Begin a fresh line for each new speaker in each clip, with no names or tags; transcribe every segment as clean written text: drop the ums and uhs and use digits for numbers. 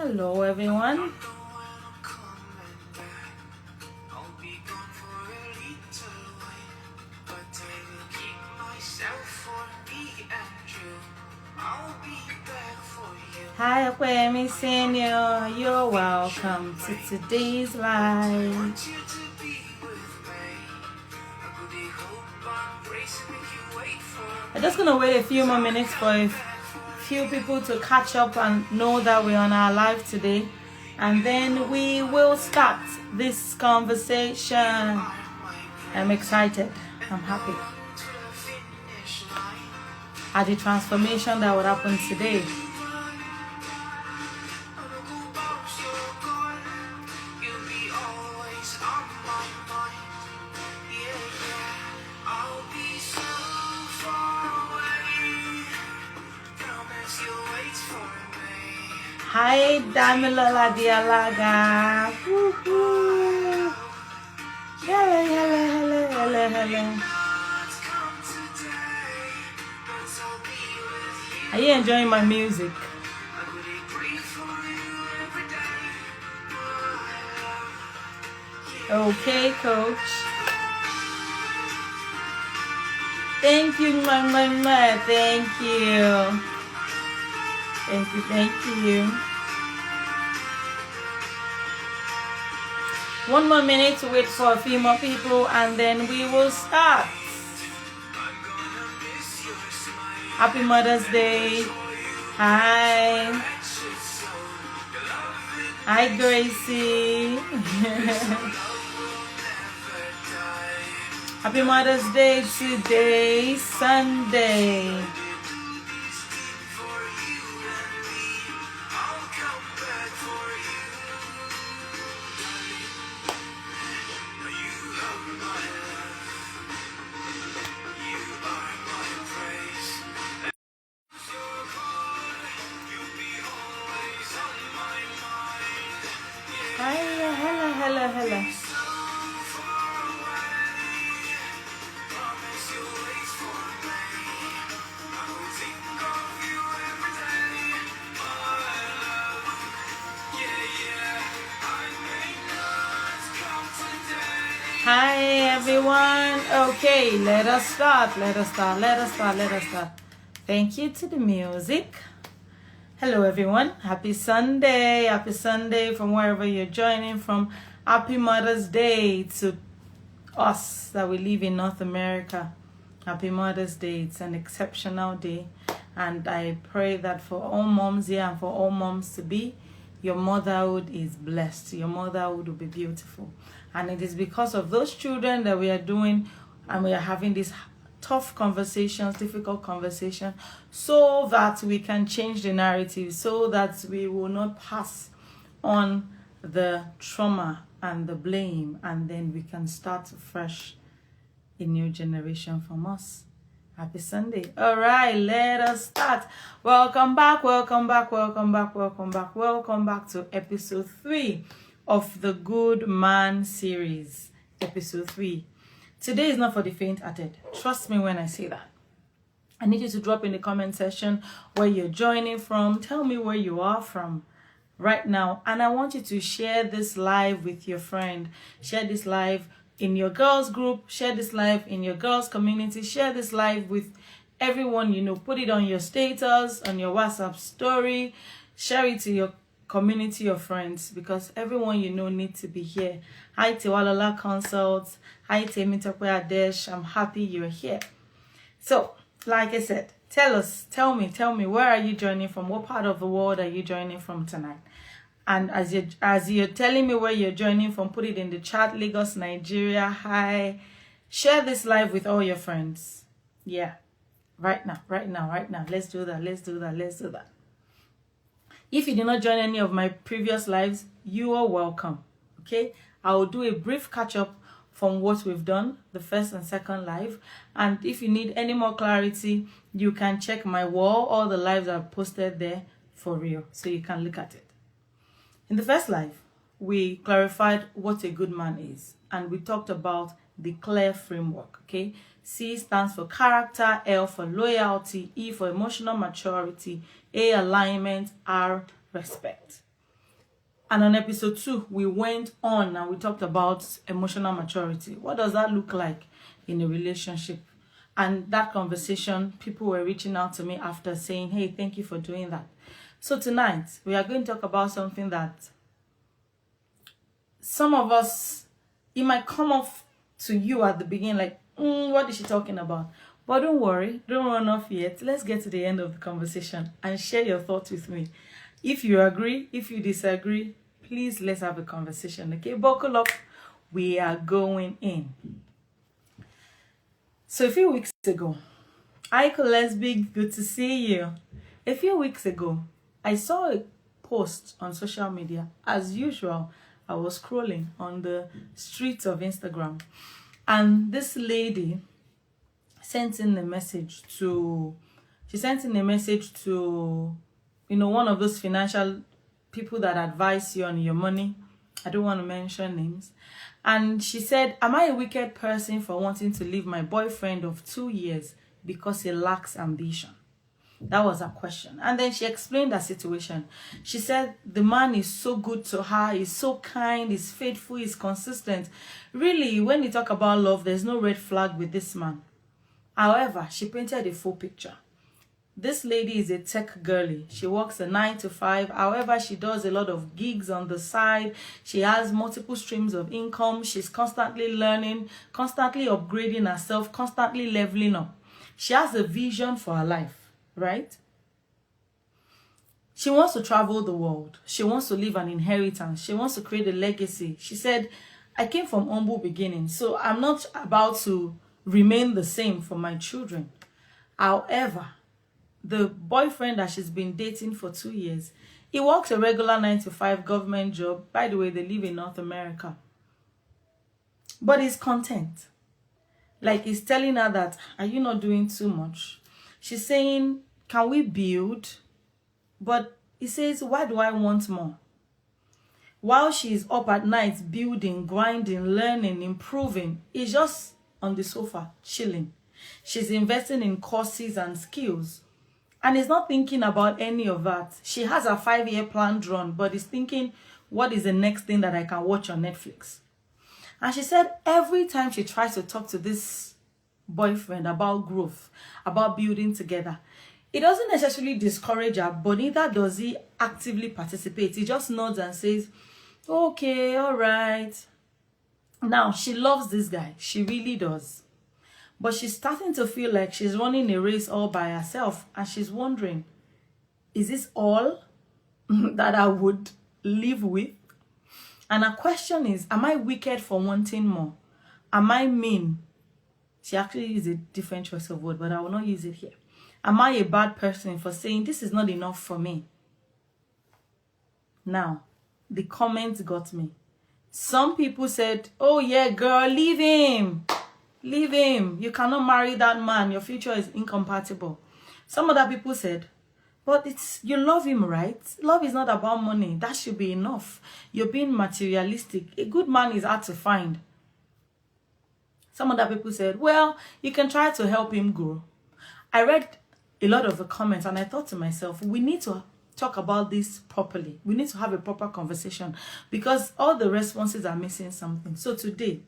Hello, everyone. Hi, Aquemi Senior. You're welcome to today's live. I'm just gonna wait a few more minutes for a few people to catch up and know that we're on our live today, and then we will start this conversation. I'm excited. I'm happy at the transformation that would happen today. Hi, Damilola Dialaga. Woohoo! Hello. Are you enjoying my music? Okay, coach. Thank you, my. Thank you. Thank you. One more minute to wait for a few more people and then we will start. Happy Mother's Day. Hi. Hi, Gracie. Happy Mother's Day today, Sunday. Hello. Hi everyone. Okay, let us start. Thank you to the music. Hello everyone. Happy Sunday from wherever you're joining from. Happy Mother's Day to us that we live in North America. Happy Mother's Day. It's an exceptional day, and I pray that for all moms here and for all moms to be, your motherhood is blessed. Your motherhood will be beautiful. And it is because of those children that we are doing and we are having these tough conversations, difficult conversations, so that we can change the narrative, so that we will not pass on the trauma and the blame, and then we can start fresh, a new generation from us. Happy Sunday. All right, let us start. Welcome back to episode 3 of the Good Man series. Episode 3. Today is not for the faint-hearted. Trust me when I say that. I need you to drop in the comment section where you're joining from. Tell me where you are from right now. And I want you to share this live with your friend. Share this live in your girls group. Share this live in your girls community. Share this live with everyone you know. Put it on your status, on your WhatsApp story. Share it to your community of friends, because everyone you know needs to be here. Hi Tewalola Consults. Hi Temitope Adesh. I'm happy you're here. So, like I said, tell me, where are you joining from? What part of the world are you joining from tonight? And as you're telling me where you're joining from, put it in the chat. Lagos, Nigeria. Hi. Share this live with all your friends. Yeah. Right now. Let's do that. If you did not join any of my previous lives, you are welcome. Okay? I will do a brief catch-up from what we've done, the first and second live. And if you need any more clarity, you can check my wall. All the lives are posted there for real, so you can look at it. In the first live, we clarified what a good man is, and we talked about the CLARE framework. Okay? C stands for character, L for loyalty, E for emotional maturity, A alignment, R respect. And on episode 2, we went on and we talked about emotional maturity. What does that look like in a relationship? And that conversation, people were reaching out to me after saying, hey, thank you for doing that. So tonight, we are going to talk about something that some of us, it might come off to you at the beginning like, what is she talking about? But don't worry, don't run off yet. Let's get to the end of the conversation and share your thoughts with me. If you agree, if you disagree, please let's have a conversation. Okay, buckle up. We are going in. So a few weeks ago, Iko Lesbig, good to see you. A few weeks ago, I saw a post on social media. As usual, I was scrolling on the streets of Instagram. And this lady sent in a message to, one of those financial people that advise you on your money. I don't want to mention names. And she said, am I a wicked person for wanting to leave my boyfriend of 2 years because he lacks ambition? That was her question. And then she explained her situation. She said the man is so good to her, he's so kind, he's faithful, he's consistent. Really, when you talk about love, there's no red flag with this man. However, she painted a full picture. This lady is a tech girly. She works a 9 to 5. However, she does a lot of gigs on the side. She has multiple streams of income. She's constantly learning, constantly upgrading herself, constantly leveling up. She has a vision for her life, right? She wants to travel the world. She wants to leave an inheritance. She wants to create a legacy. She said, I came from humble beginnings, so I'm not about to remain the same for my children. However, the boyfriend that she's been dating for 2 years, he works a regular 9 to 5 government job. By the way, they live in North America. But he's content. Like, he's telling her that, are you not doing too much? She's saying, can we build? But he says, why do I want more? While she's up at night building, grinding, learning, improving, he's just on the sofa, chilling. She's investing in courses and skills. And he's not thinking about any of that. She has a 5-year plan drawn, but he's thinking, what is the next thing that I can watch on Netflix? And she said every time she tries to talk to this boyfriend about growth, about building together, it doesn't necessarily discourage her, but neither does he actively participate. He just nods and says, okay, all right. Now, she loves this guy. She really does. But she's starting to feel like she's running a race all by herself. And she's wondering, is this all that I would live with? And her question is, am I wicked for wanting more? Am I mean? She actually used a different choice of word, but I will not use it here. Am I a bad person for saying this is not enough for me? Now, the comments got me. Some people said, oh yeah, girl, leave him. Leave him. You cannot marry that man. Your future is incompatible. Some other people said, but you love him, right? Love is not about money. That should be enough. You're being materialistic. A good man is hard to find. Some other people said, well, you can try to help him grow. I read a lot of the comments and I thought to myself, we need to talk about this properly. We need to have a proper conversation because all the responses are missing something. So today,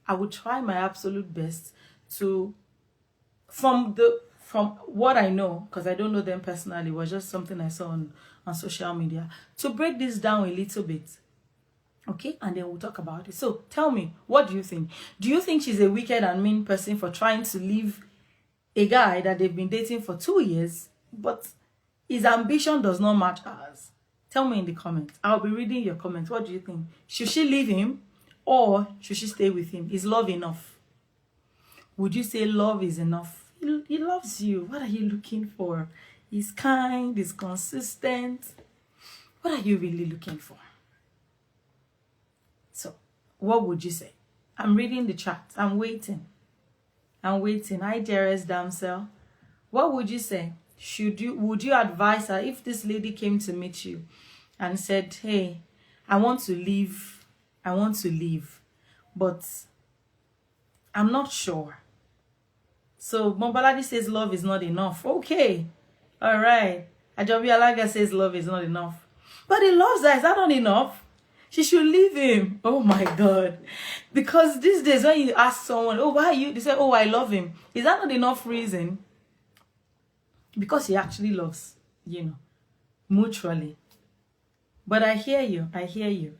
I would try my absolute best to, from what I know, because I don't know them personally, it was just something I saw on social media, to break this down a little bit. Okay, and then we'll talk about it. So tell me, what do you think? Do you think she's a wicked and mean person for trying to leave a guy that they've been dating for 2 years, but his ambition does not match ours? Tell me in the comments. I'll be reading your comments. What do you think? Should she leave him? Or should she stay with him? Is love enough? Would you say love is enough? He loves you. What are you looking for? He's kind, he's consistent. What are you really looking for? So, what would you say? I'm reading the chat. I'm waiting. Hi, dearest damsel. What would you say? Would you advise her if this lady came to meet you and said, hey, I want to leave, but I'm not sure. So Mombaladi says love is not enough. Okay, all right. Ajobi Alaga says love is not enough, but he loves her. Is that not enough? She should leave him. Oh my God. Because these days when you ask someone, oh, why are you? They say, oh, I love him. Is that not enough reason? Because he actually loves, mutually. But I hear you.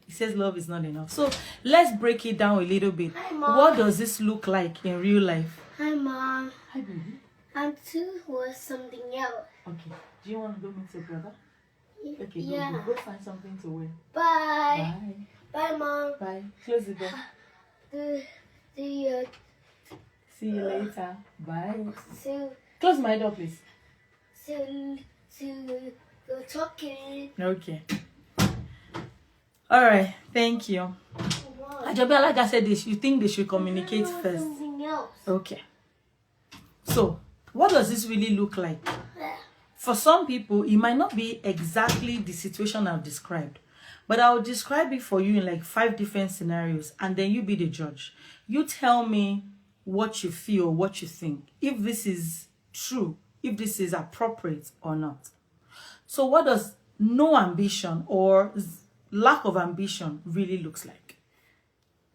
He says love is not enough. So let's break it down a little bit.
Hi, Mom.
What does this look like in real life?
Hi, Mom.
Hi, baby.
And two was something else.
Okay. Do you want to go meet your brother? Okay,
Yeah.
go find something to wear.
Bye.
Bye.
Bye, Mom.
Bye. Close the door.
See
See you later. Bye.
you.
Close my door, please.
Go talking.
Okay. All right. Thank you. Ajobi, like I said, you think they should communicate first?
Something else.
Okay. So, what does this really look like? For some people, it might not be exactly the situation I've described, but I'll describe it for you in like 5 different scenarios, and then you be the judge. You tell me what you feel, what you think, if this is true, if this is appropriate or not. So what does no ambition or lack of ambition really looks like?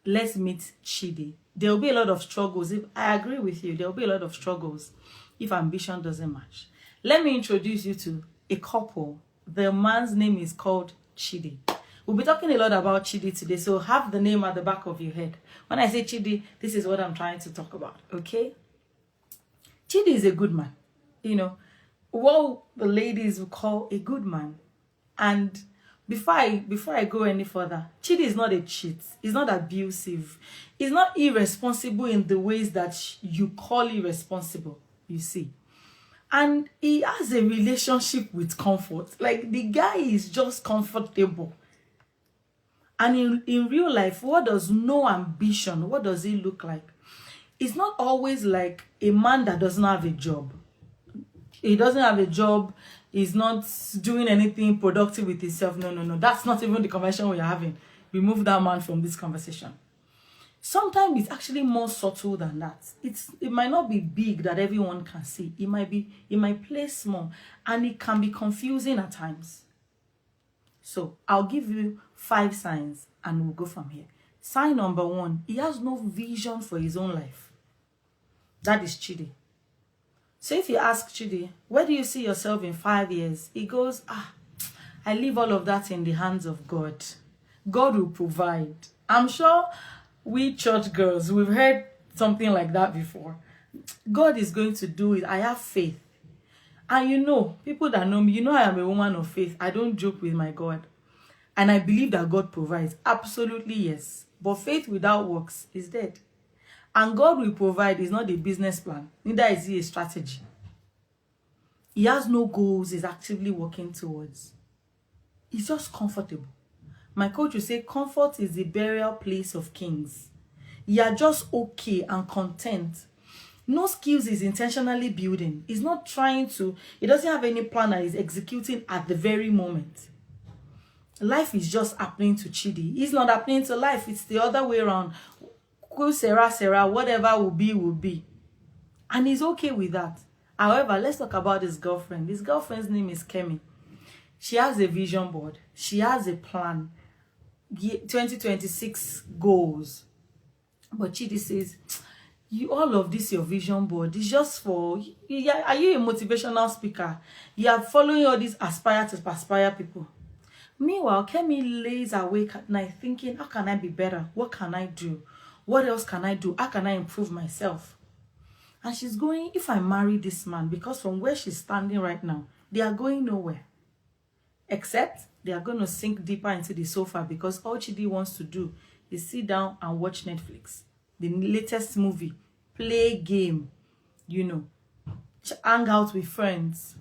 Let's meet Chidi. There will be a lot of struggles. If I agree with you, there will be a lot of struggles if ambition doesn't match. Let me introduce you to a couple. The man's name is called Chidi. We'll be talking a lot about Chidi today, so have the name at the back of your head. When I say Chidi, this is what I'm trying to talk about, okay? Chidi is a good man. What the ladies will call a good man. And before I go any further, Chidi is not a cheat. He's not abusive. He's not irresponsible in the ways that you call irresponsible, you see. And he has a relationship with comfort. Like, the guy is just comfortable. And in real life, what does no ambition, what does it look like? It's not always like a man that doesn't have a job. He doesn't have a job. He's not doing anything productive with himself. No. That's not even the conversation we're having. Remove that man from this conversation. Sometimes it's actually more subtle than that. It might not be big that everyone can see. It might play small, and it can be confusing at times. So I'll give you 5 signs and we'll go from here. Sign number 1, he has no vision for his own life. That is Chidi. So if you ask Chidi, where do you see yourself in 5 years? He goes, I leave all of that in the hands of God. God will provide. I'm sure we church girls, we've heard something like that before. God is going to do it. I have faith. And people that know me, I am a woman of faith. I don't joke with my God. And I believe that God provides. Absolutely, yes. But faith without works is dead. And God will provide is not a business plan. Neither is he a strategy. He has no goals he's actively working towards. He's just comfortable. My coach will say comfort is the burial place of kings. You are just okay and content. No skills is intentionally building. He's not trying to, he doesn't have any plan that he's executing at the very moment. Life is just happening to Chidi. It's not happening to life. It's the other way around. Sarah, whatever will be, will be. And he's okay with that. However, let's talk about his girlfriend. His girlfriend's name is Kemi. She has a vision board. She has a plan. 2026 goals. But Chidi says, all of this, your vision board, is just for, are you a motivational speaker? You are following all these aspire to perspire people. Meanwhile, Kemi lays awake at night thinking, how can I be better? What can I do? What else can I do? How can I improve myself? And she's going, if I marry this man, because from where she's standing right now, they are going nowhere. Except they are going to sink deeper into the sofa, because all Chidi wants to do is sit down and watch Netflix, the latest movie, play game, hang out with friends.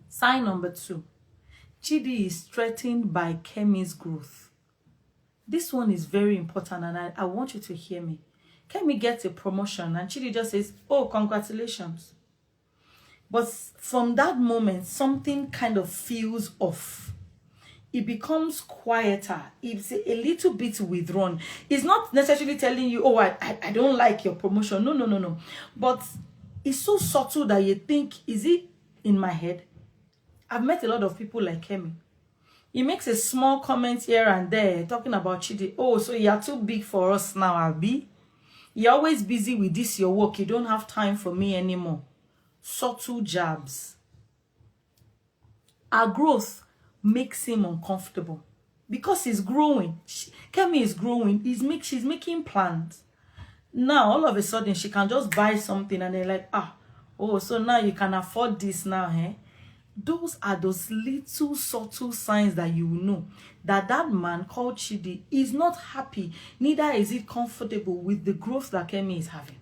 Sign number 2. Chidi is threatened by Kemi's growth. This one is very important, and I want you to hear me. Kemi gets a promotion and Chidi just says, oh, congratulations. But from that moment, something kind of feels off. It becomes quieter. It's a little bit withdrawn. It's not necessarily telling you, oh, I don't like your promotion. No. But it's so subtle that you think, is it in my head? I've met a lot of people like Kemi. He makes a small comment here and there talking about Chidi. Oh, so you are too big for us now, Abi. You're always busy with this, your work. You don't have time for me anymore. Subtle jabs. Our growth makes him uncomfortable because he's growing. Kemi is growing. She's making plans. Now, all of a sudden, she can just buy something and they're like, oh, so now you can afford this now, eh? Those are those little subtle signs that you will know that that man called Chidi is not happy, neither is he comfortable with the growth that Kemi is having.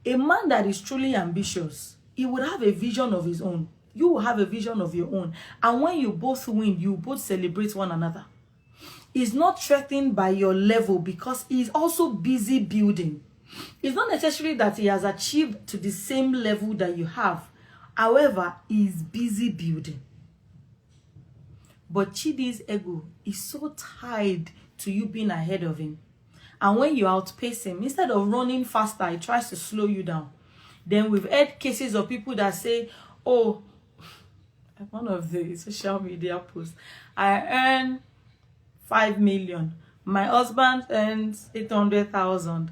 A man that is truly ambitious, he would have a vision of his own. You will have a vision of your own. And when you both win, you both celebrate one another. He's not threatened by your level because he's also busy building. It's not necessarily that he has achieved to the same level that you have. However, he's busy building. But Chidi's ego is so tied to you being ahead of him. And when you outpace him, instead of running faster, he tries to slow you down. Then we've heard cases of people that say, oh, one of the social media posts, I earn 5 million. My husband earns 800,000.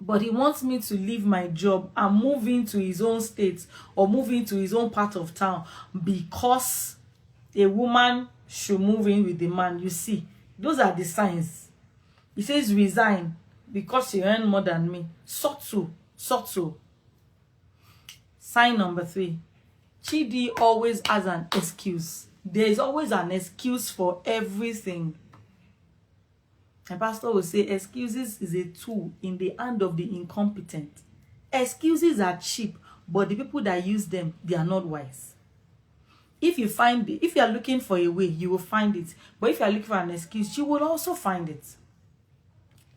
But he wants me to leave my job and move into his own state or move into his own part of town because a woman should move in with the man. You see, those are the signs. He says resign because you earn more than me. Subtle. Sign number 3. Chidi always has an excuse. There is always an excuse for everything. My pastor will say excuses is a tool in the hand of the incompetent. Excuses are cheap, but the people that use them, they are not wise. If you are looking for a way, you will find it. But if you are looking for an excuse, you will also find it.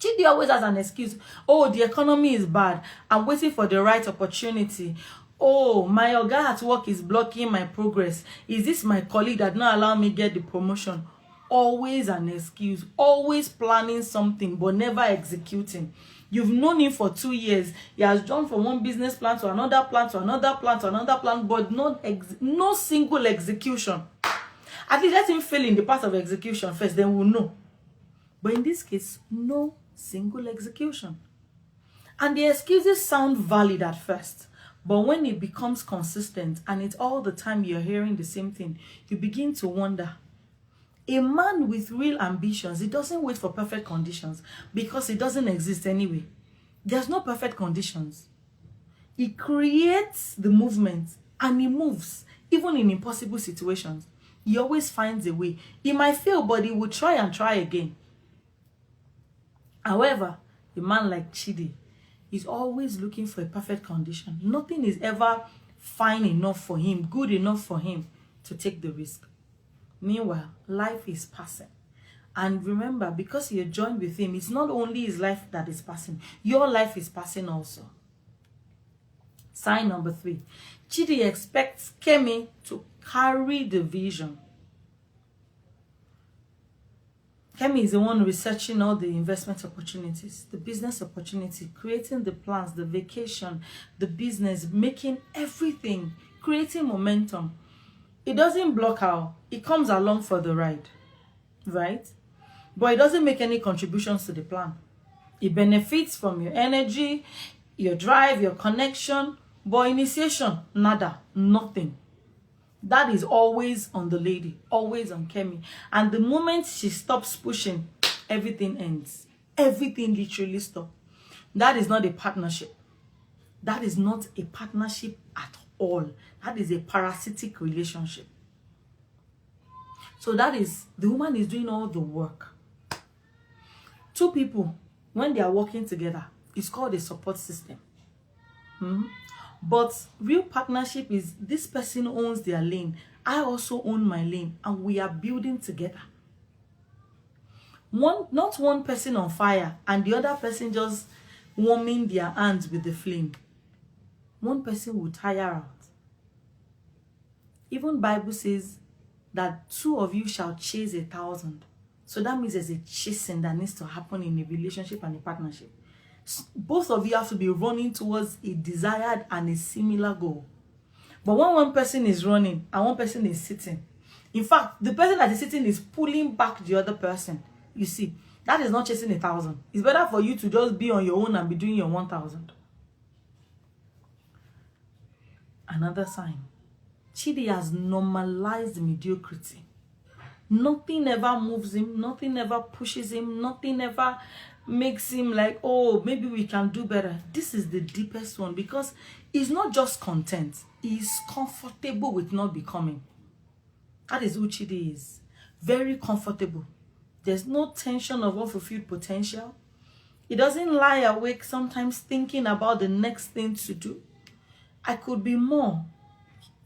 Chidi always has an excuse. Oh, the economy is bad. I'm waiting for the right opportunity. Oh, my oga at work is blocking my progress. Is this my colleague that not allow me get the promotion? Always an excuse. Always planning something, but never executing. You've known him for 2 years. He has jumped from one business plan to another plan to another plan to another plan, but no single execution. At least let him fail in the part of execution first, then we'll know. But in this case, no single execution. And the excuses sound valid at first, but when it becomes consistent and it's all the time you're hearing the same thing, you begin to wonder. A man with real ambitions, he doesn't wait for perfect conditions because it doesn't exist anyway. There's no perfect conditions. He creates the movement and he moves, even in impossible situations. He always finds a way. He might fail, but he will try and try again. However, a man like Chidi is always looking for a perfect condition. Nothing is ever fine enough for him, good enough for him to take the risk. Meanwhile, life is passing. And remember, because you're joined with him, it's not only his life that is passing, your life is passing also. Sign number 3. Chidi expects Kemi to carry the vision. Kemi is the one researching all the investment opportunities, the business opportunity, creating the plans, the vacation, the business, making everything, creating momentum. It doesn't block out. It comes along for the ride, right? But it doesn't make any contributions to the plan. It benefits from your energy, your drive, your connection, but initiation, nada, nothing. That is always on the lady, always on Kemi. And the moment she stops pushing, everything ends. Everything literally stops. That is not a partnership. That is not a partnership at all. That is a parasitic relationship. So that is, the woman is doing all the work. 2 people, when they are working together, it's called a support system. But real partnership is this person owns their lane, I also own my lane, and we are building together. Not one person on fire and the other person just warming their hands with the flame. One person will tire out. Even Bible says that 2 of you shall chase 1,000. So that means there's a chasing that needs to happen in a relationship and a partnership. Both of you have to be running towards a desired and a similar goal. But when one person is running and one person is sitting, In fact, the person that is sitting is pulling back the other person. You see, that is not chasing 1,000. It's better for you to just be on your own and be doing your 1,000. Another sign. Chidi has normalized mediocrity. Nothing ever moves him. Nothing ever pushes him. Nothing ever makes him like, oh, maybe we can do better. This is the deepest one, because he's not just content. He's comfortable with not becoming. That is who Chidi is. Very comfortable. There's no tension of unfulfilled potential. He doesn't lie awake sometimes thinking about the next thing to do. I could be more.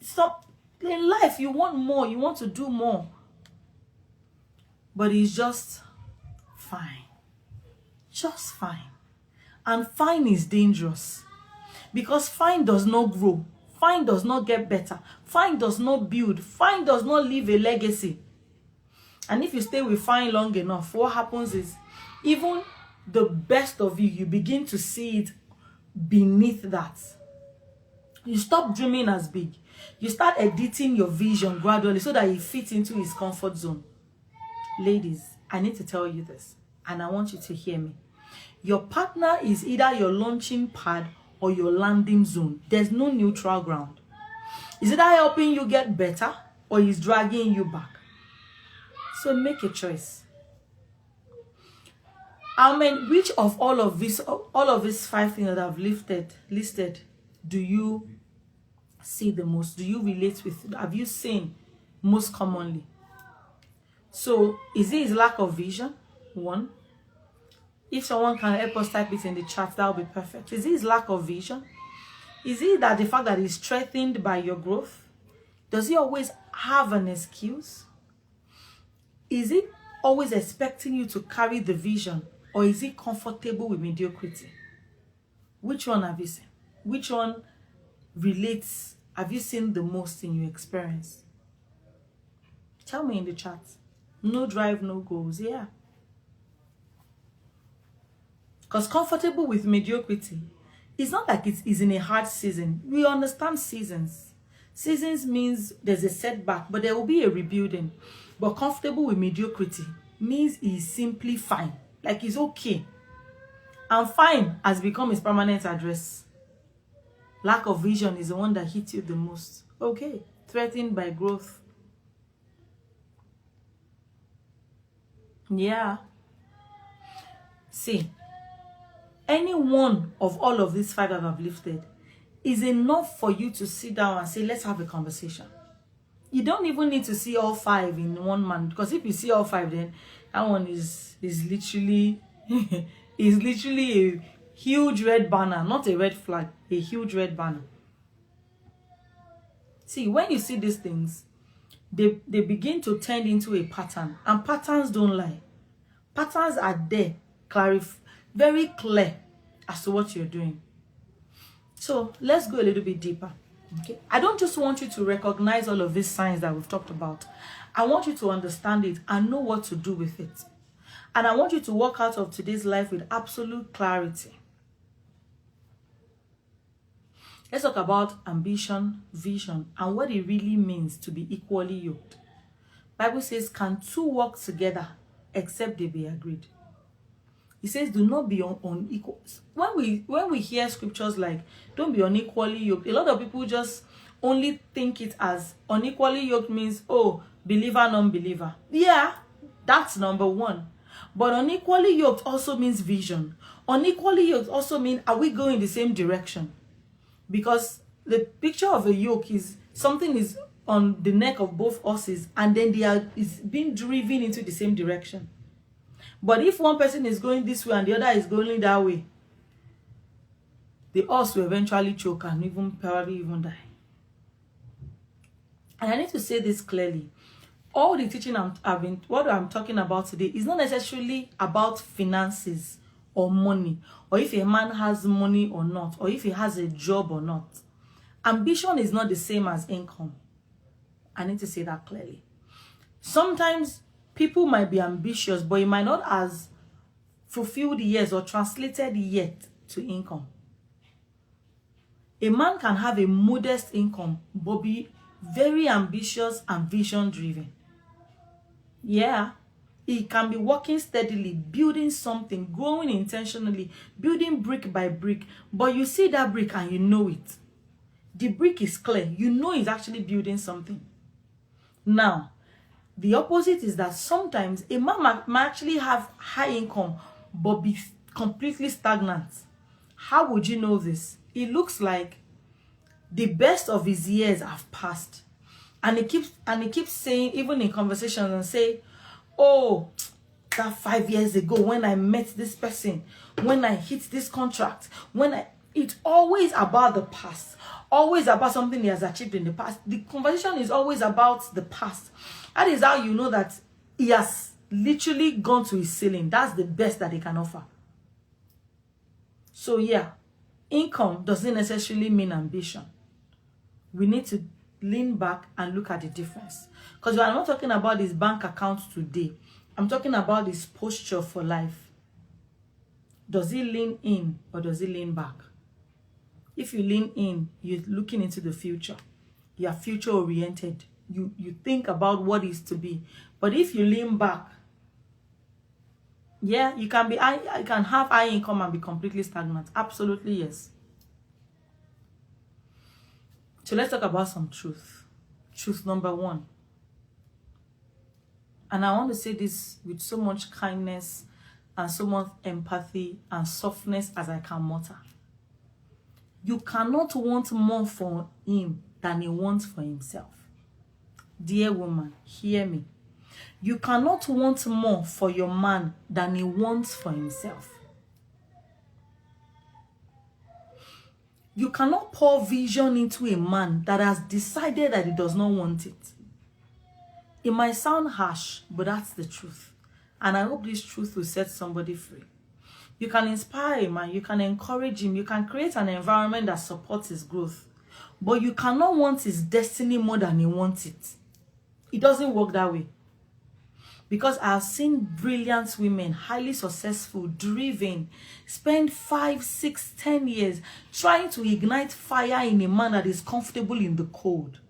Stop. In life, you want more. You want to do more. But he's just fine. Just fine. And fine is dangerous. Because fine does not grow. Fine does not get better. Fine does not build. Fine does not leave a legacy. And if you stay with fine long enough, what happens is, even the best of you, you begin to see it beneath that. You stop dreaming as big. You start editing your vision gradually so that it fits into his comfort zone. Ladies, I need to tell you this, and I want you to hear me. Your partner is either your launching pad or your landing zone. There's no neutral ground. Is either helping you get better or he's dragging you back. So make a choice. I mean, which of all of these 5 things that I've listed, do you see the most? Do you relate with? Have you seen most commonly? So, is it his lack of vision? 1. If someone can help us type it in the chat, that would be perfect. Is it his lack of vision? Is it that the fact that he's threatened by your growth? Does he always have an excuse? Is he always expecting you to carry the vision, or is he comfortable with mediocrity? Which one have you seen? Which one relates? Have you seen the most in your experience? Tell me in the chat. No drive, no goals. Yeah. Because comfortable with mediocrity, it's not like it is in a hard season. We understand seasons. Seasons means there's a setback, but there will be a rebuilding. But comfortable with mediocrity means he's simply fine. Like he's okay. And fine has become his permanent address. Lack of vision is the one that hits you the most. Okay. Threatened by growth. Yeah. See, any one of all of these 5 that I've listed is enough for you to sit down and say, let's have a conversation. You don't even need to see all 5 in one man, because if you see all 5, then that one is literally is literally a huge red banner, not a red flag, a huge red banner. See, when you see these things, they begin to turn into a pattern, and patterns don't lie. Patterns are there, very clear as to what you're doing. So let's go a little bit deeper. Okay, I don't just want you to recognize all of these signs that we've talked about. I want you to understand it and know what to do with it. And I want you to walk out of today's life with absolute clarity. Let's talk about ambition, vision, and what it really means to be equally yoked. Bible says, can 2 walk together except they be agreed? It says, do not be unequal. When we hear scriptures like, don't be unequally yoked, a lot of people just only think it as unequally yoked means, oh, believer, non-believer. Yeah, that's number 1. But unequally yoked also means vision. Unequally yoked also means, are we going in the same direction? Because the picture of a yoke is something is on the neck of both horses, and then is being driven into the same direction. But if one person is going this way and the other is going that way, the horse will eventually choke and probably even die. And I need to say this clearly. All the teaching what I'm talking about today is not necessarily about finances or money, or if a man has money or not, or if he has a job or not. Ambition is not the same as income. I need to say that clearly. Sometimes people might be ambitious, but it might not as fulfilled yet or translated yet to income. A man can have a modest income, but be very ambitious and vision driven. Yeah. It can be working steadily, building something, growing intentionally, building brick by brick. But you see that brick and you know it. The brick is clear. You know it's actually building something. Now, the opposite is that sometimes a man might actually have high income but be completely stagnant. How would you know this? It looks like the best of his years have passed. And he keeps saying, even in conversations, and say, oh, that 5 years ago when I met this person, when I hit this contract, it's always about the past, always about something he has achieved in the past. The conversation is always about the past. That is how you know that he has literally gone to his ceiling. That's the best that he can offer. So yeah, income doesn't necessarily mean ambition. We need to lean back and look at the difference. Because I'm not talking about his bank account today. I'm talking about his posture for life. Does he lean in or does he lean back? If you lean in, you're looking into the future. You are future oriented. You think about what is to be. But if you lean back, yeah, you can have high income and be completely stagnant. Absolutely, yes. So let's talk about some truth. Truth number 1. And I want to say this with so much kindness and so much empathy and softness as I can mutter. You cannot want more for him than he wants for himself. Dear woman, hear me. You cannot want more for your man than he wants for himself. You cannot pour vision into a man that has decided that he does not want it. It might sound harsh, but that's the truth. And I hope this truth will set somebody free. You can inspire a man, you can encourage him, you can create an environment that supports his growth. But you cannot want his destiny more than he wants it. It doesn't work that way. Because I've seen brilliant women, highly successful, driven, spend 5, 6, 10 years trying to ignite fire in a man that is comfortable in the cold.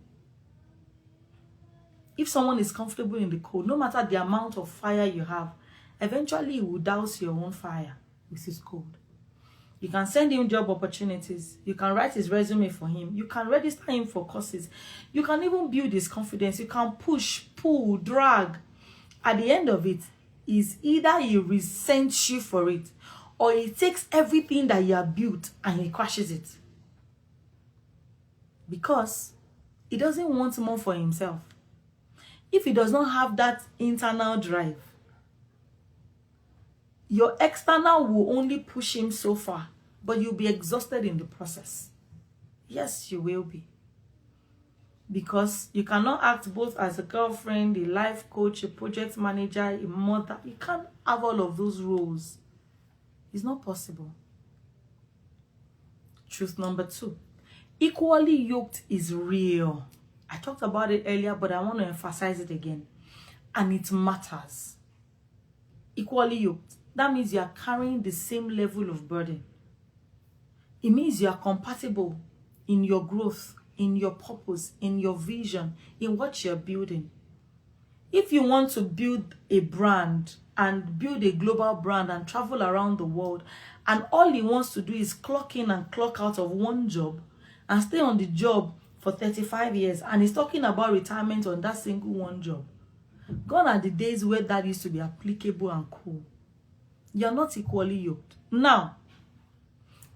If someone is comfortable in the cold, no matter the amount of fire you have, eventually he will douse your own fire with his cold. You can send him job opportunities. You can write his resume for him. You can register him for courses. You can even build his confidence. You can push, pull, drag. At the end of it, is either he resents you for it or he takes everything that you have built and he crashes it. Because he doesn't want more for himself. If he does not have that internal drive, your external will only push him so far, but you'll be exhausted in the process. Yes, you will be. Because you cannot act both as a girlfriend, a life coach, a project manager, a mother. You can't have all of those roles. It's not possible. Truth number 2. Equally yoked is real. I talked about it earlier, but I want to emphasize it again. And it matters. Equally yoked. That means you are carrying the same level of burden. It means you are compatible in your growth, in your purpose, in your vision, in what you're building. If you want to build a brand and build a global brand and travel around the world, and all he wants to do is clock in and clock out of one job and stay on the job for 35 years, and he's talking about retirement on that single one job. Gone are the days where that used to be applicable and cool. You're not equally yoked. Now,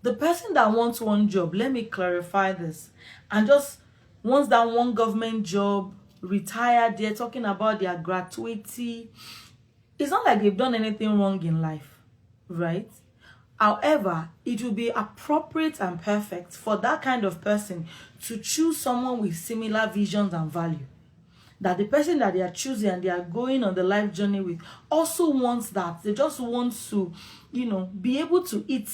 the person that wants one job, let me clarify this, and just wants that one government job, retired, they're talking about their gratuity. It's not like they've done anything wrong in life, right? However, it will be appropriate and perfect for that kind of person to choose someone with similar visions and value. That the person that they are choosing and they are going on the life journey with also wants that. They just want to, be able to eat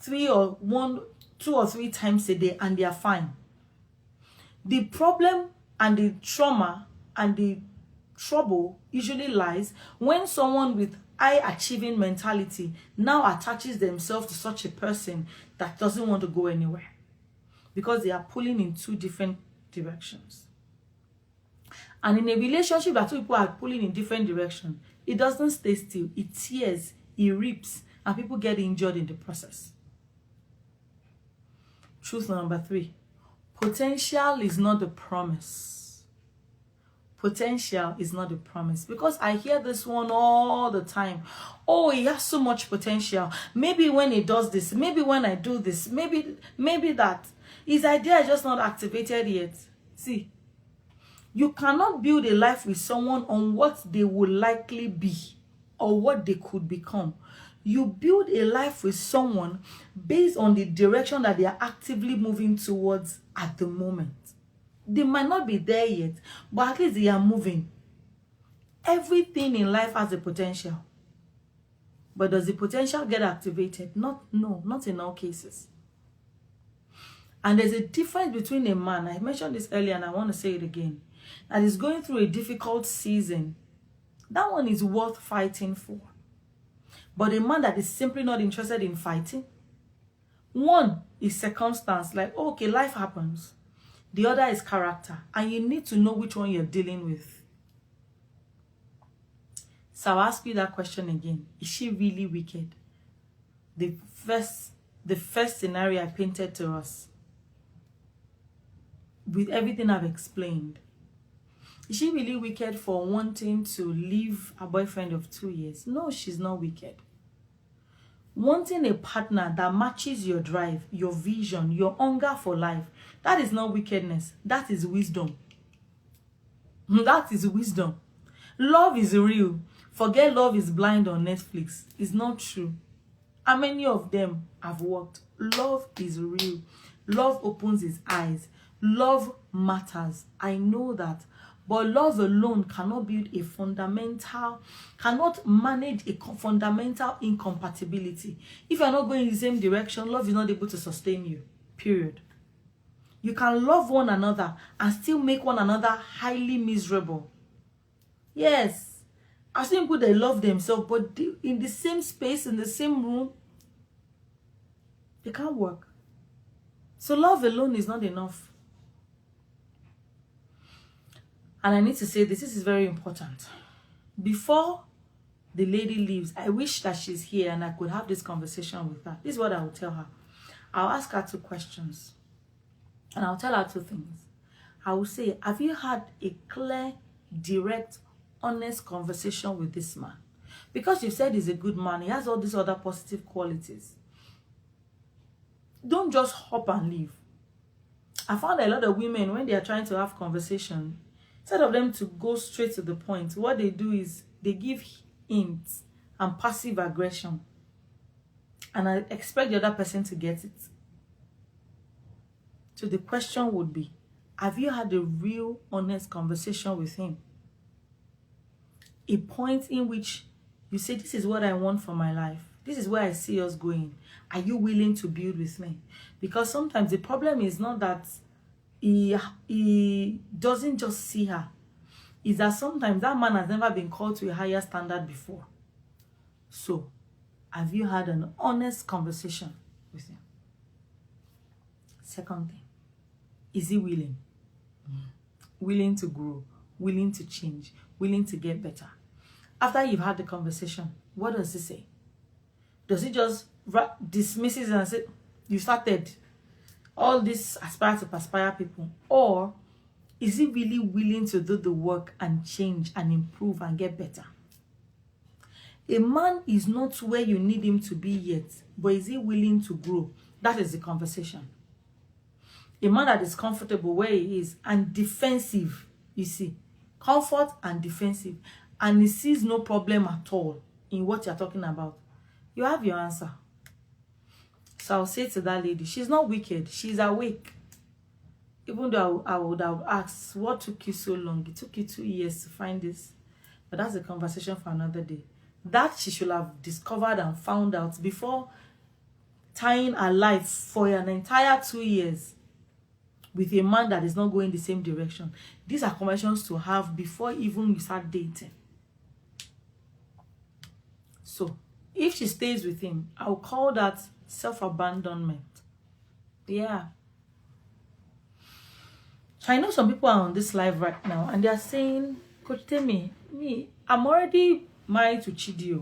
2 or 3 times a day and they are fine. The problem and the trauma and the trouble usually lies when someone with high achieving mentality now attaches themselves to such a person that doesn't want to go anywhere because they are pulling in 2 different directions. And in a relationship that two people are pulling in different directions, it doesn't stay still. It tears, it rips, and people get injured in the process. Truth number 3. Potential is not the promise. Potential is not the promise. Because I hear this one all the time. Oh, he has so much potential. Maybe when he does this, maybe when I do this, maybe that. His idea is just not activated yet. See, you cannot build a life with someone on what they will likely be or what they could become. You build a life with someone based on the direction that they are actively moving towards at the moment. They might not be there yet, but at least they are moving. Everything in life has a potential. But does the potential get activated? No, not in all cases. And there's a difference between a man, I mentioned this earlier and I want to say it again, that is going through a difficult season. That one is worth fighting for. But a man that is simply not interested in fighting, one is circumstance, like, oh, okay, life happens. The other is character. And you need to know which one you're dealing with. So I'll ask you that question again. Is she really wicked? The first scenario I painted to us, with everything I've explained, is she really wicked for wanting to leave a boyfriend of 2 years? No, she's not wicked. Wanting a partner that matches your drive, your vision, your hunger for life, that is not wickedness. That is wisdom. That is wisdom. Love is real. Forget Love is Blind on Netflix. It's not true. How many of them have worked? Love is real. Love opens his eyes. Love matters. I know that. But love alone cannot build a fundamental, cannot manage a fundamental incompatibility. If you're not going in the same direction, love is not able to sustain you. Period. You can love one another and still make one another highly miserable. Yes. I've seen people that love themselves, but in the same space, in the same room, they can't work. So love alone is not enough. And I need to say this is very important. Before the lady leaves, I wish that she's here and I could have this conversation with her. This is what I will tell her. I'll ask her 2 questions. And I'll tell her 2 things. I will say, have you had a clear, direct, honest conversation with this man? Because you said he's a good man, he has all these other positive qualities. Don't just hop and leave. I found a lot of women, when they are trying to have conversation, instead of them to go straight to the point, what they do is they give hints and passive aggression. And I expect the other person to get it. So the question would be, have you had a real, honest conversation with him? A point in which you say, this is what I want for my life. This is where I see us going. Are you willing to build with me? Because sometimes the problem is not that he doesn't just see her. Is that sometimes that man has never been called to a higher standard before. So, have you had an honest conversation with him? Second thing, is he willing? Willing to grow, willing to change, willing to get better. After you've had the conversation, what does he say? Does he just dismiss it and say, you started all these aspire to perspire people? Or is he really willing to do the work and change and improve and get better? A man is not where you need him to be yet, but is he willing to grow? That is the conversation. A man that is comfortable where he is and defensive, you see, comfort and defensive, and he sees no problem at all in what you're talking about, you have your answer. So I'll say to that lady, she's not wicked, she's awake. Even though I would have asked, what took you so long? It took you 2 years to find this. But that's a conversation for another day. That she should have discovered and found out before tying her life for an entire 2 years with a man that is not going the same direction. These are conversations to have before even you start dating. So, if she stays with him, I'll call that self-abandonment. Yeah. I know some people are on this live right now and they are saying, Coach Temi, I'm already married to Chidi.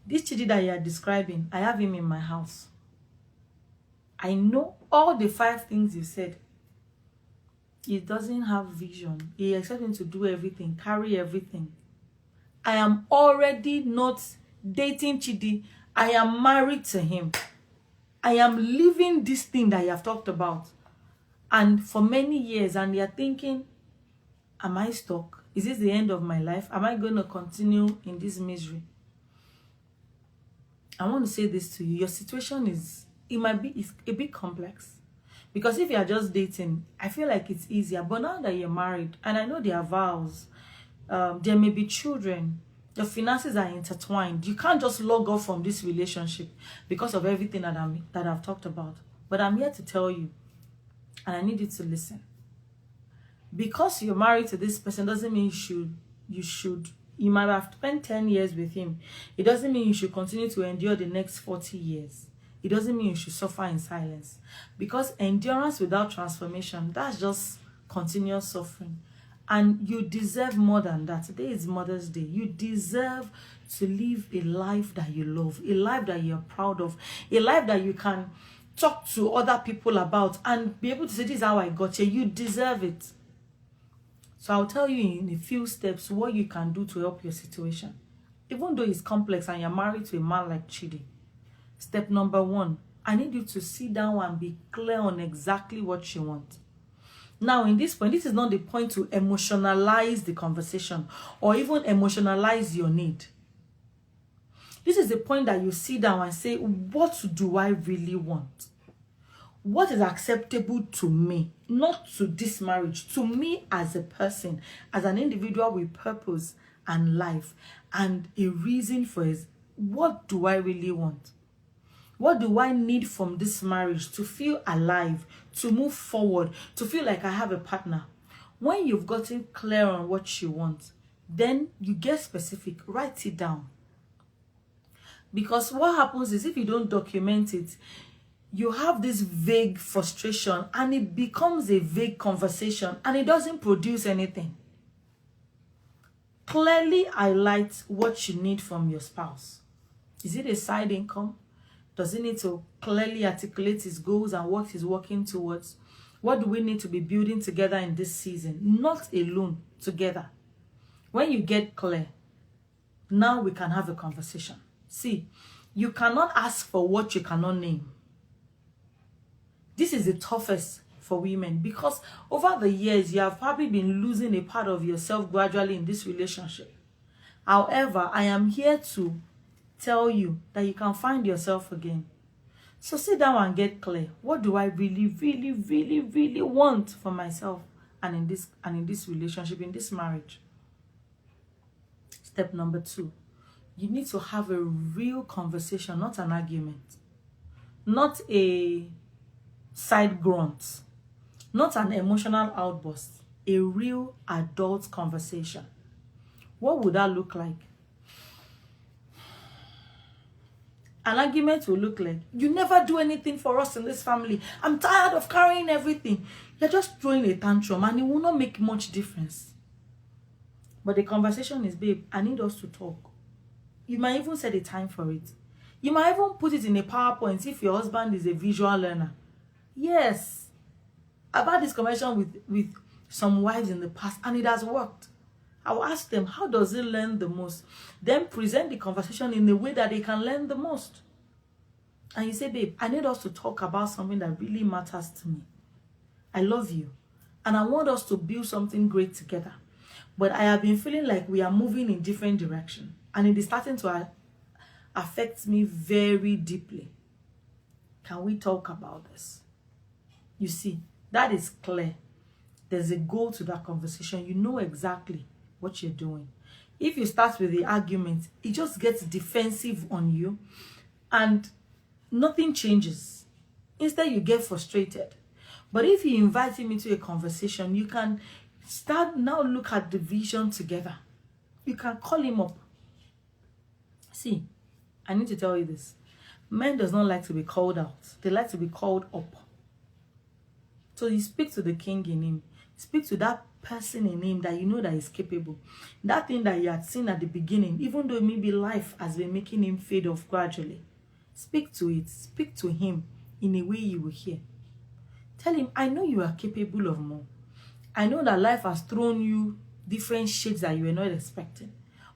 This Chidi that you are describing, I have him in my house. I know all the 5 things you said. He doesn't have vision. He expects him to do everything, carry everything. I am already not dating Chidi. I am married to him. I am living this thing that you have talked about. And for many years, and you're thinking, am I stuck? Is this the end of my life? Am I going to continue in this misery? I want to say this to you. Your situation it's a bit complex. Because if you are just dating, I feel like it's easier. But now that you're married, and I know there are vows, there may be children, the finances are intertwined. You can't just log off from this relationship because of everything that I've talked about. But I'm here to tell you, and I need you to listen. Because you're married to this person doesn't mean you might have spent 10 years with him. It doesn't mean you should continue to endure the next 40 years. It doesn't mean you should suffer in silence. Because endurance without transformation, that's just continuous suffering. And you deserve more than that. Today is Mother's Day. You deserve to live a life that you love, a life that you're proud of, a life that you can talk to other people about and be able to say, this is how I got here. You deserve it. So I'll tell you in a few steps what you can do to help your situation. Even though it's complex and you're married to a man like Chidi. Step number 1, I need you to sit down and be clear on exactly what you want. Now, in this point, this is not the point to emotionalize the conversation or even emotionalize your need. This is the point that you sit down and say, what do I really want? What is acceptable to me, not to this marriage, to me as a person, as an individual with purpose and life, and a reason for it. What do I really want? What do I need from this marriage to feel alive, to move forward, to feel like I have a partner? When you've gotten clear on what you want, then you get specific, write it down. Because what happens is if you don't document it, you have this vague frustration and it becomes a vague conversation and it doesn't produce anything. Clearly highlight what you need from your spouse. Is it a side income? Does he need to clearly articulate his goals and what he's working towards? What do we need to be building together in this season? Not alone, together. When you get clear, now we can have a conversation. See, you cannot ask for what you cannot name. This is the toughest for women because over the years, you have probably been losing a part of yourself gradually in this relationship. However, I am here to tell you that you can find yourself again. So sit down and get clear. What do I really, really, really, really want for myself and in this relationship, in this marriage? Step number 2. You need to have a real conversation, not an argument. Not a side grunt. Not an emotional outburst. A real adult conversation. What would that look like? An argument will look like, you never do anything for us in this family. I'm tired of carrying everything. You're just throwing a tantrum and it will not make much difference. But the conversation is, babe, I need us to talk. You might even set a time for it. You might even put it in a PowerPoint if your husband is a visual learner. Yes. I've had this conversation with some wives in the past and it has worked. I'll ask them, how does he learn the most? Then present the conversation in a way that they can learn the most. And you say, babe, I need us to talk about something that really matters to me. I love you. And I want us to build something great together. But I have been feeling like we are moving in different directions. And it is starting to affect me very deeply. Can we talk about this? You see, that is clear. There's a goal to that conversation. You know exactly what you're doing. If you start with the argument, it just gets defensive on you and nothing changes. Instead, you get frustrated. But if you invite him into a conversation, you can start now look at the vision together. You can call him up. See, I need to tell you this. Men does not like to be called out. They like to be called up. So you speak to the king in him. Speak to that person in him that you know that is capable. That thing that you had seen at the beginning, even though maybe life has been making him fade off gradually. Speak to it. Speak to him in a way you will hear. Tell him, I know you are capable of more. I know that life has thrown you different shades that you were not expecting.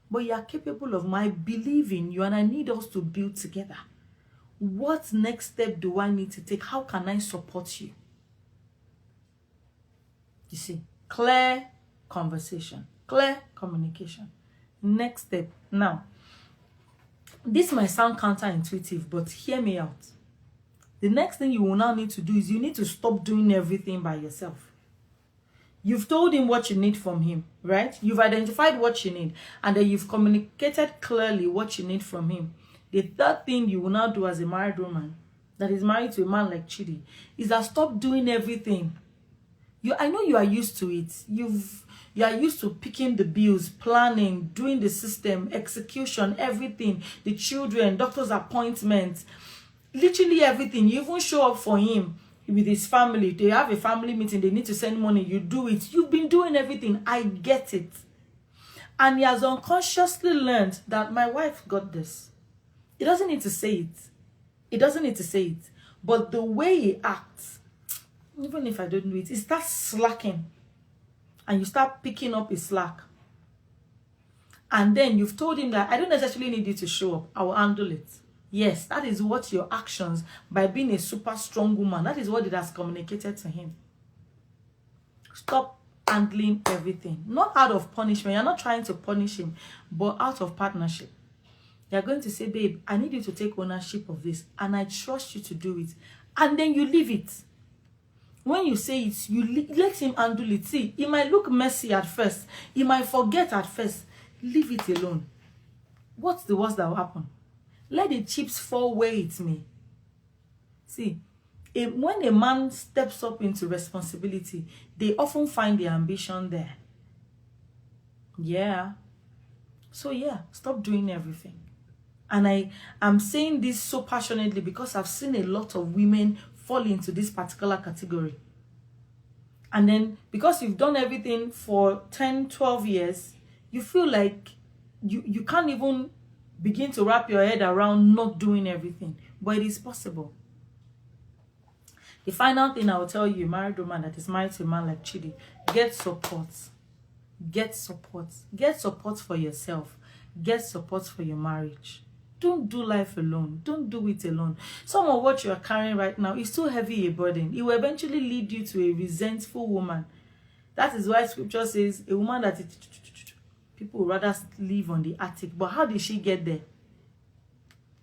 But you are capable of more. I believe in you and I need us to build together. What next step do I need to take? How can I support you? You see, clear conversation, clear communication. Next step. Now, this might sound counterintuitive, but hear me out. The next thing you will now need to do is you need to stop doing everything by yourself. You've told him what you need from him, right? You've identified what you need, and then you've communicated clearly what you need from him. The third thing you will now do as a married woman that is married to a man like Chidi is that stop doing everything. I know you are used to it. You are used to picking the bills, planning, doing the system, execution, everything, the children, doctor's appointments, literally everything. You even show up for him with his family. They have a family meeting, they need to send money, you do it. You've been doing everything. I get it. And he has unconsciously learned that my wife got this. He doesn't need to say it. He doesn't need to say it. But the way he acts, even if I don't do it, he starts slacking. And you start picking up his slack. And then you've told him that I don't necessarily need you to show up. I will handle it. Yes, that is what your actions, by being a super strong woman, that is what it has communicated to him. Stop handling everything. Not out of punishment. You're not trying to punish him, but out of partnership. You're going to say, babe, I need you to take ownership of this, and I trust you to do it. And then you leave it. When you say it, you let him handle it. See, it might look messy at first. He might forget at first. Leave it alone. What's the worst that will happen? Let the chips fall where it may. See, when a man steps up into responsibility, they often find the ambition there. Yeah. So yeah, stop doing everything. And I'm saying this so passionately because I've seen a lot of women fall into this particular category. And then because you've done everything for 10, 12 years, you feel like you can't even begin to wrap your head around not doing everything. But it is possible. The final thing I will tell you, a married woman that is married to a man like Chidi, get support. Get support. Get support for yourself. Get support for your marriage. Don't do life alone. Don't do it alone. Some of what you are carrying right now is too heavy a burden. It will eventually lead you to a resentful woman. That is why scripture says a woman that people would rather live on the attic. But how did she get there?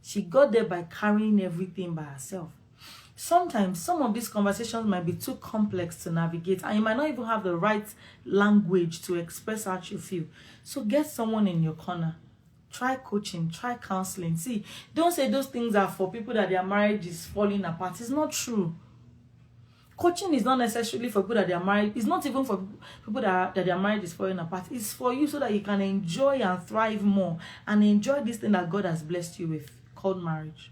She got there by carrying everything by herself. Sometimes some of these conversations might be too complex to navigate, and you might not even have the right language to express how you feel. So get someone in your corner. Try coaching, try counseling. See, don't say those things are for people that their marriage is falling apart. It's not true. Coaching is not necessarily for people that they are married. It's not even for people that their marriage is falling apart. It's for you so that you can enjoy and thrive more and enjoy this thing that God has blessed you with, called marriage.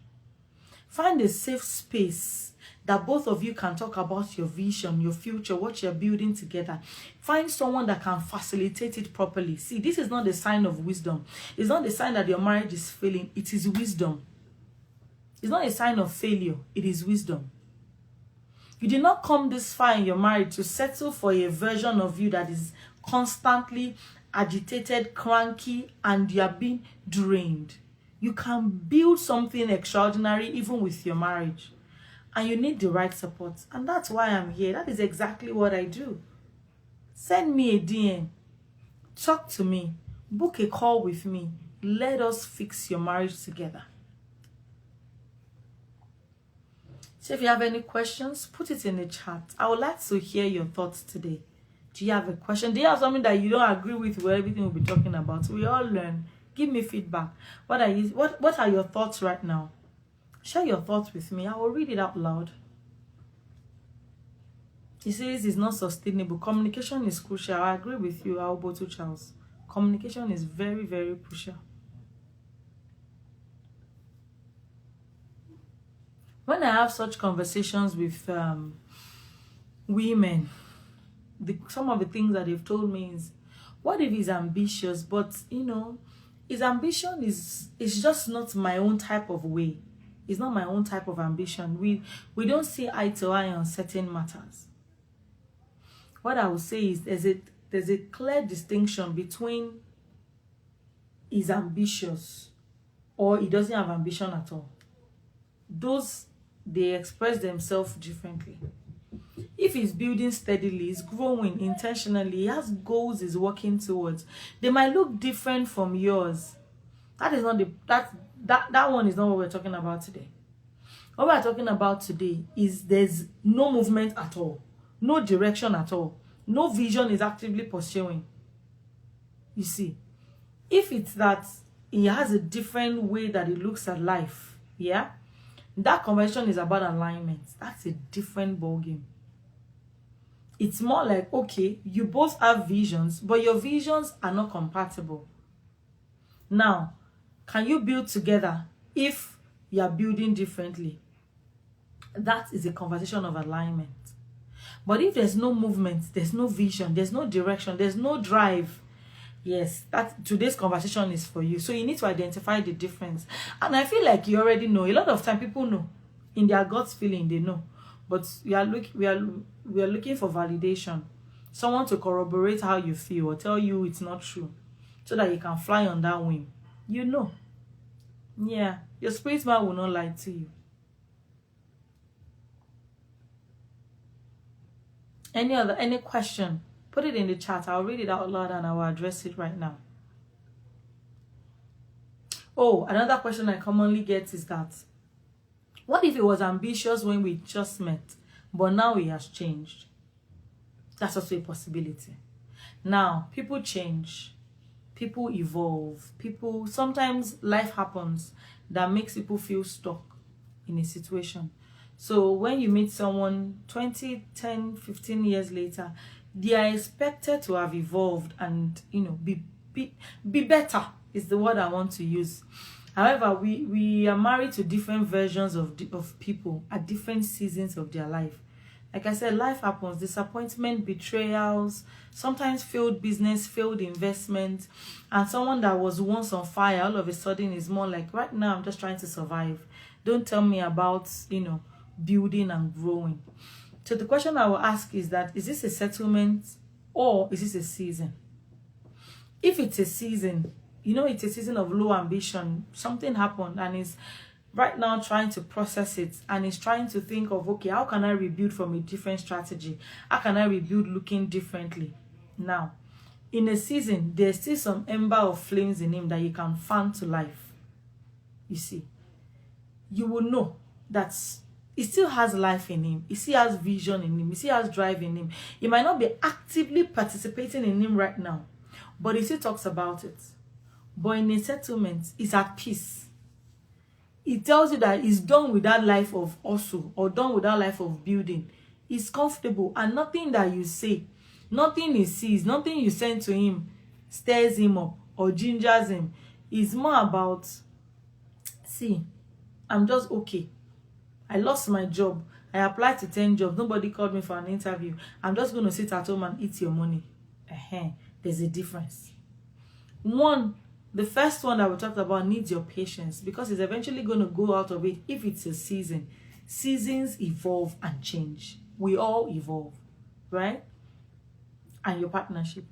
Find a safe space that both of you can talk about your vision, your future, what you're building together. Find someone that can facilitate it properly. See, this is not the sign of wisdom. It's not the sign that your marriage is failing. It is wisdom. It's not a sign of failure. It is wisdom. You did not come this far in your marriage to settle for a version of you that is constantly agitated, cranky, and you are being drained. You can build something extraordinary even with your marriage. And you need the right support. And that's why I'm here. That is exactly what I do. Send me a DM. Talk to me. Book a call with me. Let us fix your marriage together. So if you have any questions, put it in the chat. I would like to hear your thoughts today. Do you have a question? Do you have something that you don't agree with everything we'll be talking about? We all learn. Give me feedback. What are your thoughts right now? Share your thoughts with me. I will read it out loud. He says it's not sustainable. Communication is crucial. I agree with you, Alberto Charles. Communication is very, very crucial. When I have such conversations with women, some of the things that they've told me is, what if he's ambitious, but his ambition is just not my own type of way. It's not my own type of ambition. We don't see eye to eye on certain matters. What I would say is there's a clear distinction between he's ambitious or he doesn't have ambition at all. Those, they express themselves differently. If he's building steadily, he's growing intentionally, he has goals he's working towards, they might look different from yours. That is not that one is not what we're talking about today. What we're talking about today is there's no movement at all, no direction at all, no vision is actively pursuing. You see, if it's that he has a different way that he looks at life, yeah, that conversation is about alignment. That's a different ballgame. It's more like, okay, you both have visions, but your visions are not compatible. Now, can you build together if you are building differently? That is a conversation of alignment. But if there's no movement, there's no vision, there's no direction, there's no drive, yes, that today's conversation is for you. So you need to identify the difference. And I feel like you already know. A lot of time people know. In their gut feeling, they know. But we are looking for validation. Someone to corroborate how you feel or tell you it's not true, so that you can fly on that whim. You know. Yeah. Your spirit man will not lie to you. Any question? Put it in the chat. I'll read it out loud and I will address it right now. Oh, another question I commonly get is that, what if he was ambitious when we just met, but now he has changed? That's also a possibility. Now, people change. People evolve. Sometimes life happens that makes people feel stuck in a situation. So when you meet someone 20, 10, 15 years later, they are expected to have evolved and, be better is the word I want to use. However, we are married to different versions of people at different seasons of their life. Like I said, life happens. Disappointment, betrayals, sometimes failed business, failed investment. And someone that was once on fire, all of a sudden is more like, right now, I'm just trying to survive. Don't tell me about, building and growing. So the question I will ask is that, is this a settlement or is this a season? If it's a season, it's a season of low ambition. Something happened and is right now trying to process it and is trying to think of, okay, how can I rebuild from a different strategy? How can I rebuild looking differently? Now, in a season, there's still some ember of flames in him that you can fan to life. You see, you will know that he still has life in him. He still has vision in him. He still has drive in him. He might not be actively participating in him right now, but he still talks about it. But in a settlement, he's at peace. He tells you that he's done with that life of hustle or done with that life of building. He's comfortable, and nothing that you say, nothing he sees, nothing you send to him stirs him up or gingers him. It's more about, see, I'm just okay. I lost my job. I applied to 10 jobs. Nobody called me for an interview. I'm just going to sit at home and eat your money. There's a difference. The first one that we talked about needs your patience, because it's eventually going to go out of it if it's a season. Seasons evolve and change. We all evolve, right? And your partnership.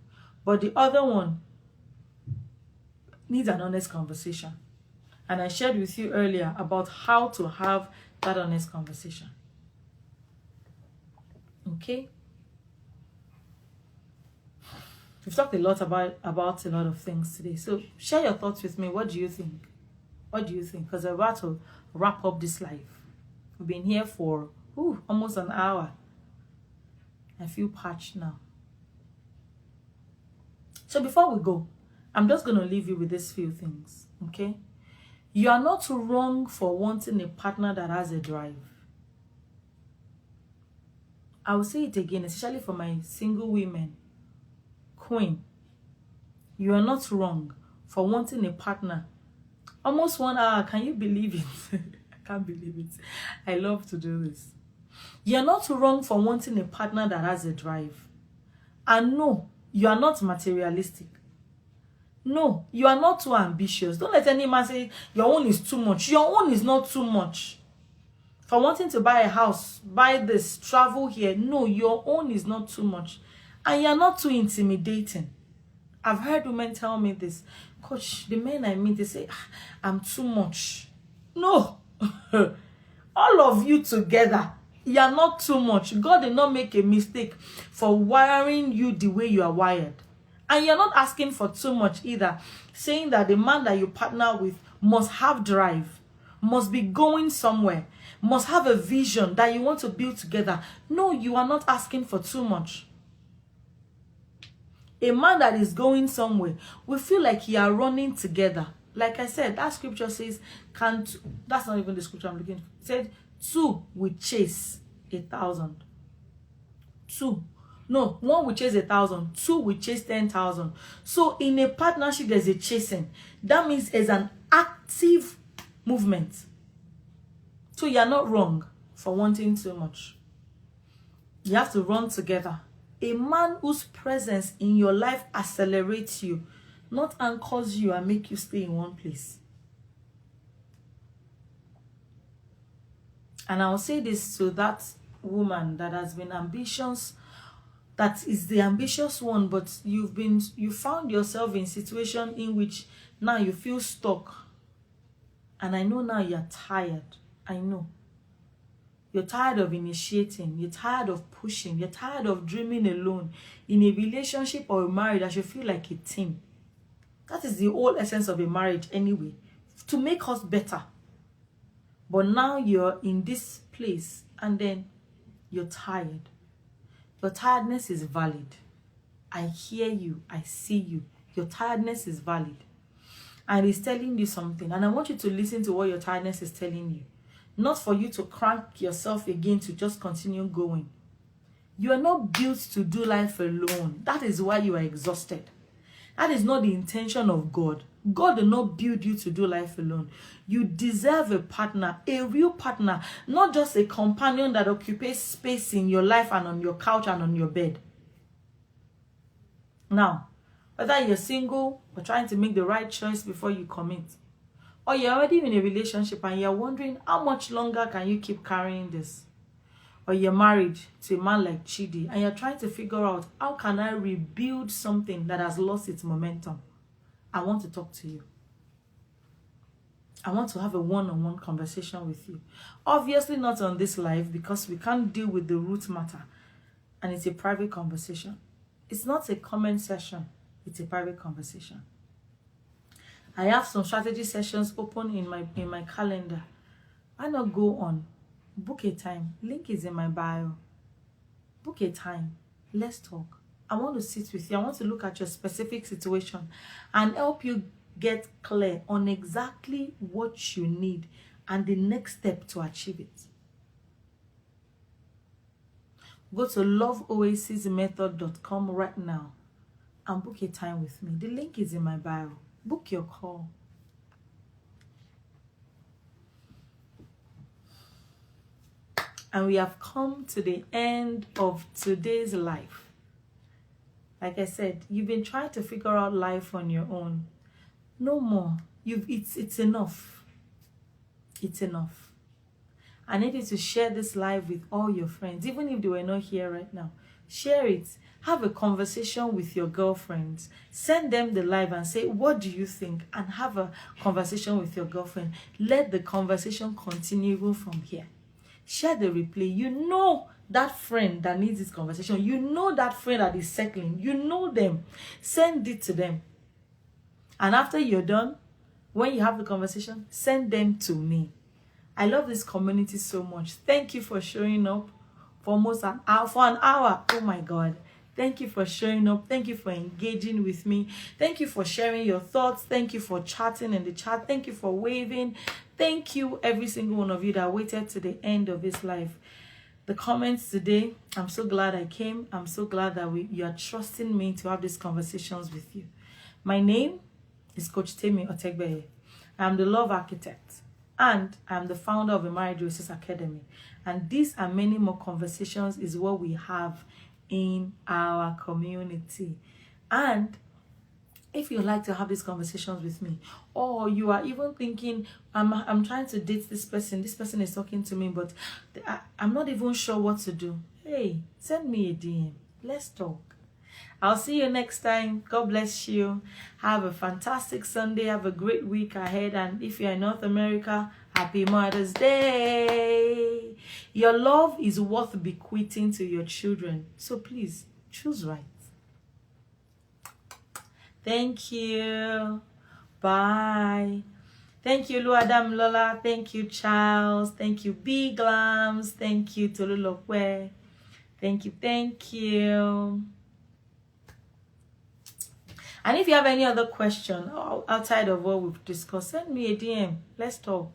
But the other one needs an honest conversation. And I shared with you earlier about how to have that honest conversation. Okay? We've talked a lot about a lot of things today. So share your thoughts with me. What do you think? What do you think? Because we're about to wrap up this live. We've been here for almost an hour. I feel parched now. So before we go, I'm just going to leave you with these few things. Okay? You are not wrong for wanting a partner that has a drive. I will say it again, especially for my single women. Queen, you are not wrong for wanting a partner. Almost 1 hour, can you believe it? I can't believe it. I love to do this. You're not wrong for wanting a partner that has a drive. And no, you are not materialistic. No, you are not too ambitious. Don't let any man say your own is too much. Your own is not too much. For wanting to buy a house, buy this, travel here. No, your own is not too much. And you're not too intimidating. I've heard women tell me this. Coach, the men I meet, they say, I'm too much. No. All of you together, you're not too much. God did not make a mistake for wiring you the way you are wired. And you're not asking for too much either. Saying that the man that you partner with must have drive, must be going somewhere, must have a vision that you want to build together. No, you are not asking for too much. A man that is going somewhere will feel like you are running together. Like I said, that scripture says, that's not even the scripture I'm looking for. It said, 2 will chase 1,000. 2. No, 1 will chase 1,000. 2 will chase 10,000. So in a partnership, there's a chasing. That means there's an active movement. So you're not wrong for wanting too much. You have to run together. A man whose presence in your life accelerates you, not anchors you and make you stay in one place. And I'll say this to that woman that has been ambitious, that is the ambitious one, but you found yourself in a situation in which now you feel stuck. And I know now you're tired. I know. You're tired of initiating. You're tired of pushing. You're tired of dreaming alone in a relationship or a marriage that should feel like a team. That is the whole essence of a marriage anyway, to make us better. But now you're in this place and then you're tired. Your tiredness is valid. I hear you. I see you. Your tiredness is valid. And it's telling you something. And I want you to listen to what your tiredness is telling you. Not for you to crank yourself again to just continue going. You are not built to do life alone. That is why you are exhausted. That is not the intention of God. God did not build you to do life alone. You deserve a partner, a real partner, not just a companion that occupies space in your life and on your couch and on your bed. Now, whether you're single or trying to make the right choice before you commit, or you're already in a relationship and you're wondering how much longer can you keep carrying this, or you're married to a man like Chidi and you're trying to figure out how can I rebuild something that has lost its momentum, I want to talk to you. I want to have a one-on-one conversation with you. Obviously not on this live because we can't deal with the root matter and it's a private conversation. It's not a comment session, it's a private conversation. I have some strategy sessions open in my calendar. Why not go on? Book a time. Link is in my bio. Book a time. Let's talk. I want to sit with you. I want to look at your specific situation and help you get clear on exactly what you need and the next step to achieve it. Go to loveoasismethod.com right now and book a time with me. The link is in my bio. Book your call. And we have come to the end of today's life. Like I said, you've been trying to figure out life on your own. No more. It's enough. It's enough. I need you to share this live with all your friends, even if they were not here right now. Share it. Have a conversation with your girlfriends. Send them the live and say, what do you think? And have a conversation with your girlfriend. Let the conversation continue even from here. Share the replay. You know that friend that needs this conversation. You know that friend that is settling. You know them. Send it to them. And after you're done, when you have the conversation, send them to me. I love this community so much. Thank you for showing up for almost an hour. Oh my God. Thank you for showing up. Thank you for engaging with me. Thank you for sharing your thoughts. Thank you for chatting in the chat. Thank you for waving. Thank you, every single one of you that waited to the end of this live. The comments today, I'm so glad I came. I'm so glad that you are trusting me to have these conversations with you. My name is Coach Temi Otegbeye. I'm the love architect and I'm the founder of the Marriage Oasis Academy. And these and many more conversations is what we have in our community. And if you'd like to have these conversations with me, or you are even thinking, I'm trying to date this person is talking to me, but I'm not even sure what to do, hey, send me a DM. Let's talk. I'll see you next time. God bless you. Have a fantastic Sunday. Have a great week ahead. And if you're in North America, happy Mother's Day. Your love is worth bequeathing to your children. So please, choose right. Thank you. Bye. Thank you, Luadam Lola. Thank you, Charles. Thank you, B Glams. Thank you, Tolulokwe. Thank you. Thank you. And if you have any other question outside of what we've discussed, send me a DM. Let's talk.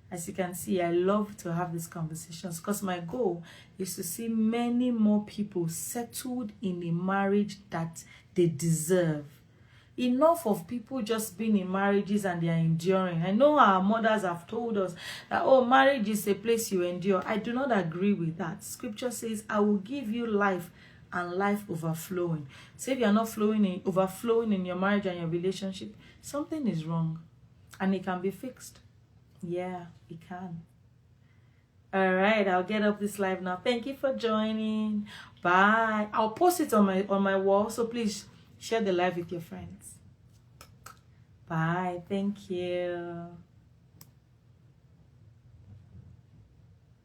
As you can see, I love to have these conversations because my goal is to see many more people settled in a marriage that they deserve. Enough of people just being in marriages and they are enduring. I know our mothers have told us that, oh, marriage is a place you endure. I do not agree with that. Scripture says, I will give you life and life overflowing. So if you're not overflowing in your marriage and your relationship, something is wrong. And it can be fixed. Yeah, it can. All right, I'll get up this live now. Thank you for joining. Bye. I'll post it on my wall, so please share the live with your friends. Bye. Thank you.